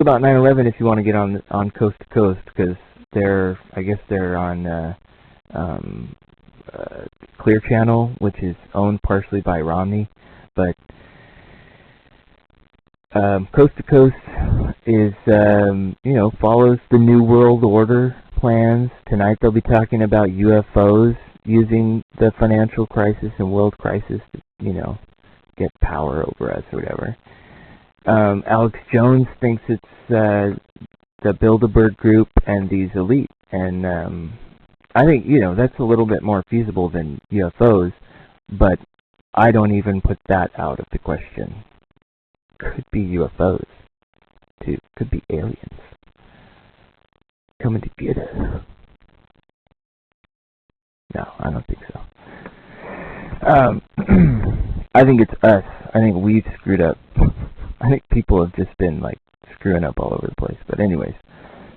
about 9/11 if you want to get on Coast to Coast, because I guess they're on um, Clear Channel, which is owned partially by Romney, but Coast to Coast is follows the New World Order plans. Tonight they'll be talking about UFOs using the financial crisis and world crisis to get power over us or whatever. Alex Jones thinks it's the Bilderberg group and these elite, and I think that's a little bit more feasible than UFOs, but I don't even put that out of the question. Could be UFOs too. Could be aliens coming to get us. No, I don't think so. I think it's us. I think we've screwed up. I think people have just been screwing up all over the place. But anyways,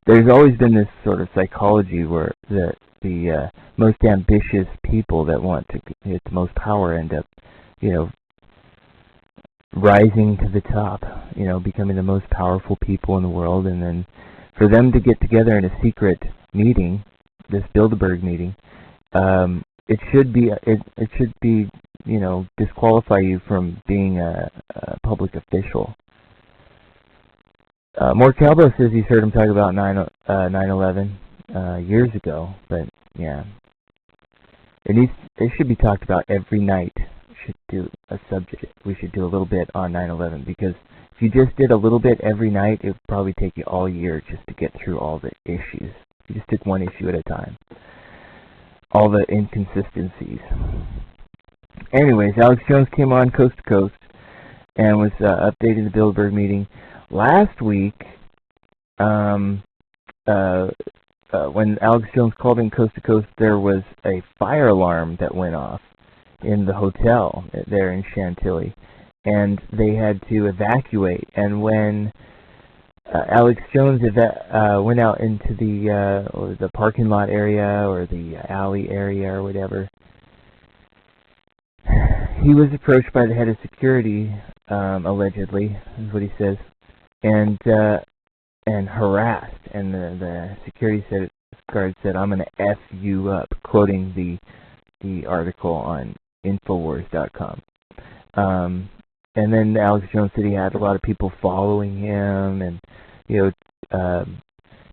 there's always been this sort of psychology where the most ambitious people that want to get the most power end up, rising to the top, becoming the most powerful people in the world, and then for them to get together in a secret meeting, this Bilderberg meeting, it should be disqualify you from being a public official. More Calbo says he's heard him talk about 9/11 years ago, but yeah, it should be talked about every night. Should do a subject. We should do a little bit on 9/11, because if you just did a little bit every night, it would probably take you all year just to get through all the issues. You just took one issue at a time. All the inconsistencies. Anyways, Alex Jones came on Coast to Coast and was updating the Bilderberg meeting. Last week, when Alex Jones called in Coast to Coast, there was a fire alarm that went off in the hotel there in Chantilly, and they had to evacuate. And when Alex Jones went out into the parking lot area or the alley area or whatever, he was approached by the head of security, allegedly, is what he says, and harassed. And the security guard said, "I'm going to F you up," quoting the article on Infowars.com. And then Alex Jones said he had a lot of people following him and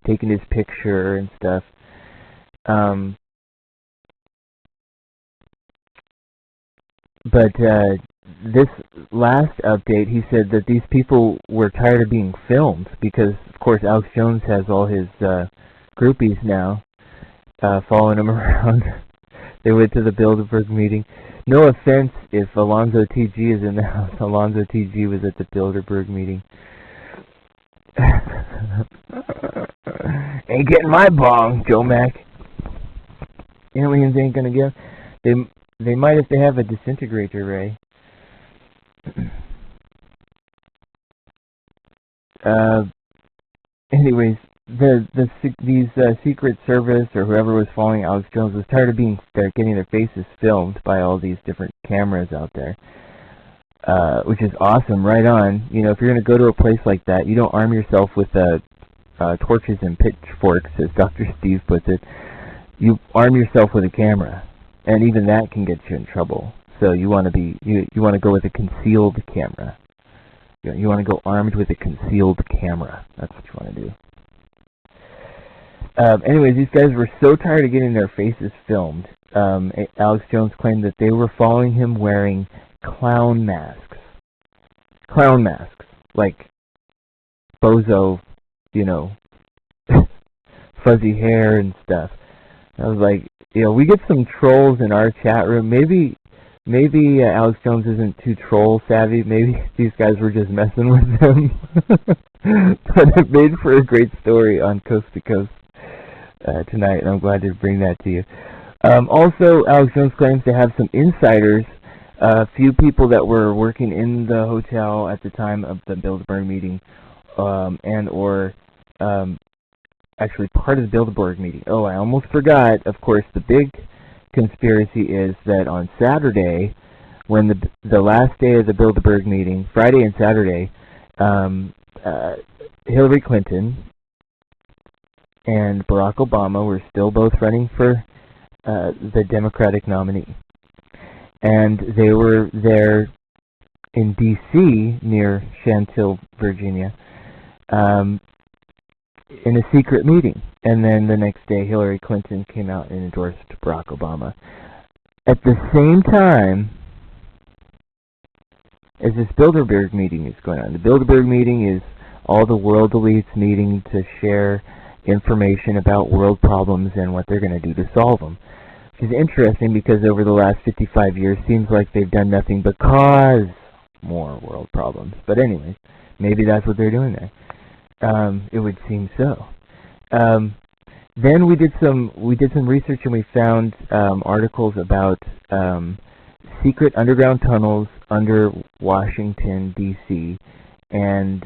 taking his picture and stuff. But this last update, he said that these people were tired of being filmed because, of course, Alex Jones has all his groupies now following him around. They went to the Bilderberg meeting. No offense if Alonzo TG is in the house. Alonzo TG was at the Bilderberg meeting. Ain't getting my bong, Joe Mac. Aliens ain't gonna get. They might if they have a disintegrator ray. Anyways, these Secret Service or whoever was following Alex Jones was tired of getting their faces filmed by all these different cameras out there, which is awesome. Right on. If you're going to go to a place like that, you don't arm yourself with torches and pitchforks, as Dr. Steve puts it. You arm yourself with a camera, and even that can get you in trouble. So you want to go with a concealed camera. You want to go armed with a concealed camera. That's what you want to do. Anyways, these guys were so tired of getting their faces filmed. Alex Jones claimed that they were following him wearing clown masks. Clown masks. Like bozo, fuzzy hair and stuff. I was like, we get some trolls in our chat room. Maybe Alex Jones isn't too troll savvy. Maybe these guys were just messing with him. But it made for a great story on Coast to Coast tonight, and I'm glad to bring that to you. Also, Alex Jones claims to have some insiders, a few people that were working in the hotel at the time of the Bilderberg meeting, actually part of the Bilderberg meeting. Oh, I almost forgot. Of course, the big conspiracy is that on Saturday, when the last day of the Bilderberg meeting, Friday and Saturday, Hillary Clinton and Barack Obama were still both running for the Democratic nominee. And they were there in D.C. near Chantilly, Virginia, in a secret meeting. And then the next day, Hillary Clinton came out and endorsed Barack Obama. At the same time as this Bilderberg meeting is going on. The Bilderberg meeting is all the world elites meeting to share information about world problems and what they're going to do to solve them. Which is interesting because over the last 55 years, seems like they've done nothing but cause more world problems. But anyways, maybe that's what they're doing there. It would seem so. Then we did some research and we found articles about secret underground tunnels under Washington D.C. and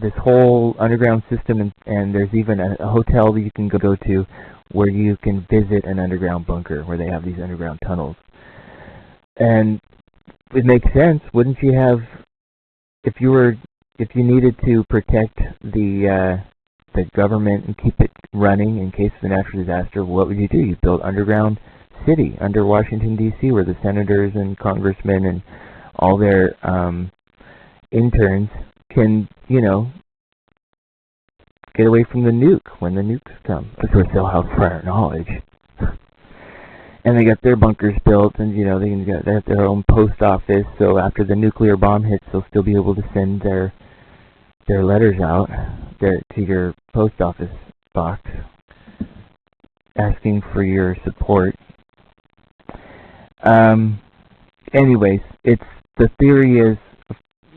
this whole underground system, and there's even a hotel that you can go to where you can visit an underground bunker where they have these underground tunnels. And it makes sense, wouldn't you have, if you needed to protect the government and keep it running in case of a natural disaster, what would you do? You build underground city under Washington D.C. where the senators and congressmen and all their interns can, get away from the nuke when the nukes come. Of course, they'll have prior knowledge. And they got their bunkers built, and they have their own post office. So after the nuclear bomb hits, they'll still be able to send their letters out to your post office box, asking for your support. Anyways, the theory is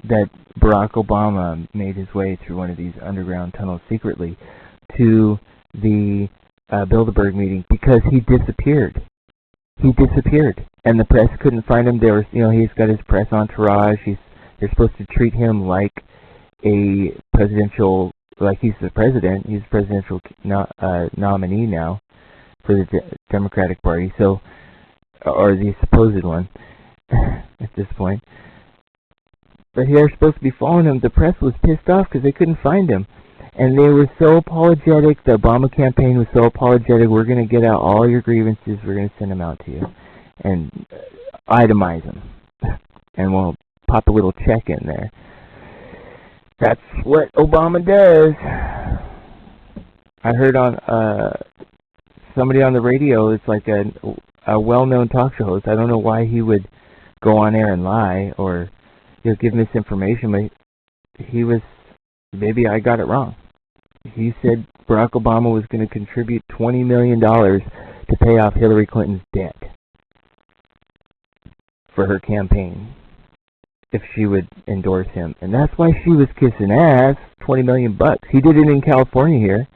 that Barack Obama made his way through one of these underground tunnels secretly to the Bilderberg meeting because he disappeared. He disappeared, and the press couldn't find him. There was, he's got his press entourage. They're supposed to treat him like a presidential, like he's the president. He's presidential nominee now for the Democratic Party. So, or the supposed one at this point. But they're supposed to be following him. The press was pissed off because they couldn't find him. And they were so apologetic. The Obama campaign was so apologetic. We're going to get out all your grievances. We're going to send them out to you. And itemize them. And we'll pop a little check in there. That's what Obama does. I heard on somebody on the radio, it's like a well-known talk show host. I don't know why he would go on air and lie or give misinformation, but he was, maybe I got it wrong. He said Barack Obama was going to contribute $20 million to pay off Hillary Clinton's debt for her campaign if she would endorse him. And that's why she was kissing ass, $20 million bucks. He did it in California here.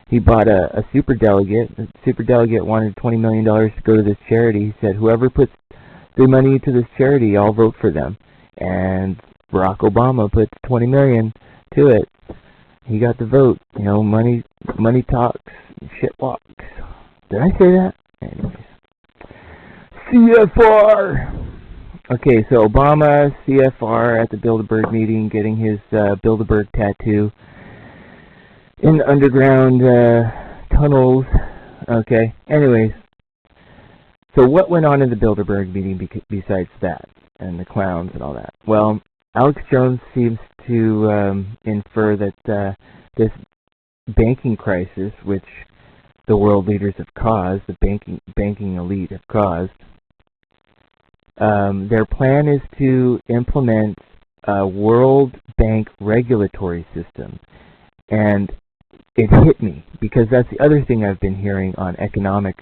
He bought a superdelegate. The superdelegate wanted $20 million to go to this charity. He said, whoever puts the money into this charity, I'll vote for them. And Barack Obama put $20 million to it. He got the vote. Money talks, shit walks. Did I say that? Anyways. CFR! Okay, so Obama, CFR at the Bilderberg meeting, getting his Bilderberg tattoo in underground tunnels. Okay, anyways. So what went on in the Bilderberg meeting besides that? And the clowns and all that. Well, Alex Jones seems to infer that this banking crisis, which the world leaders have caused, the banking elite have caused, their plan is to implement a World Bank regulatory system. And it hit me, because that's the other thing I've been hearing on economic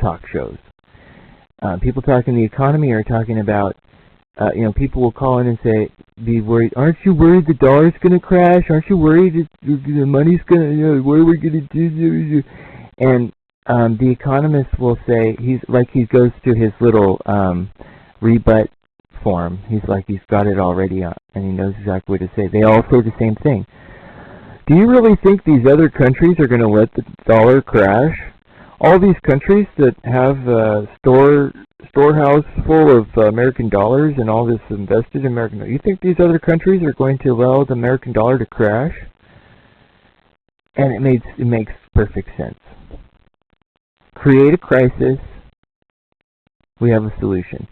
talk shows. People talking the economy are talking about, people will call in and say, be worried, aren't you worried the dollar's going to crash? Aren't you worried the money's going to, what are we going to do? And the economist will say, he goes through his little rebut form. He's got it already on, and he knows exactly what to say. They all say the same thing. Do you really think these other countries are going to let the dollar crash? All these countries that have storehouse full of American dollars and all this invested in American dollars, you think these other countries are going to allow the American dollar to crash? And it makes perfect sense. Create a crisis, we have a solution.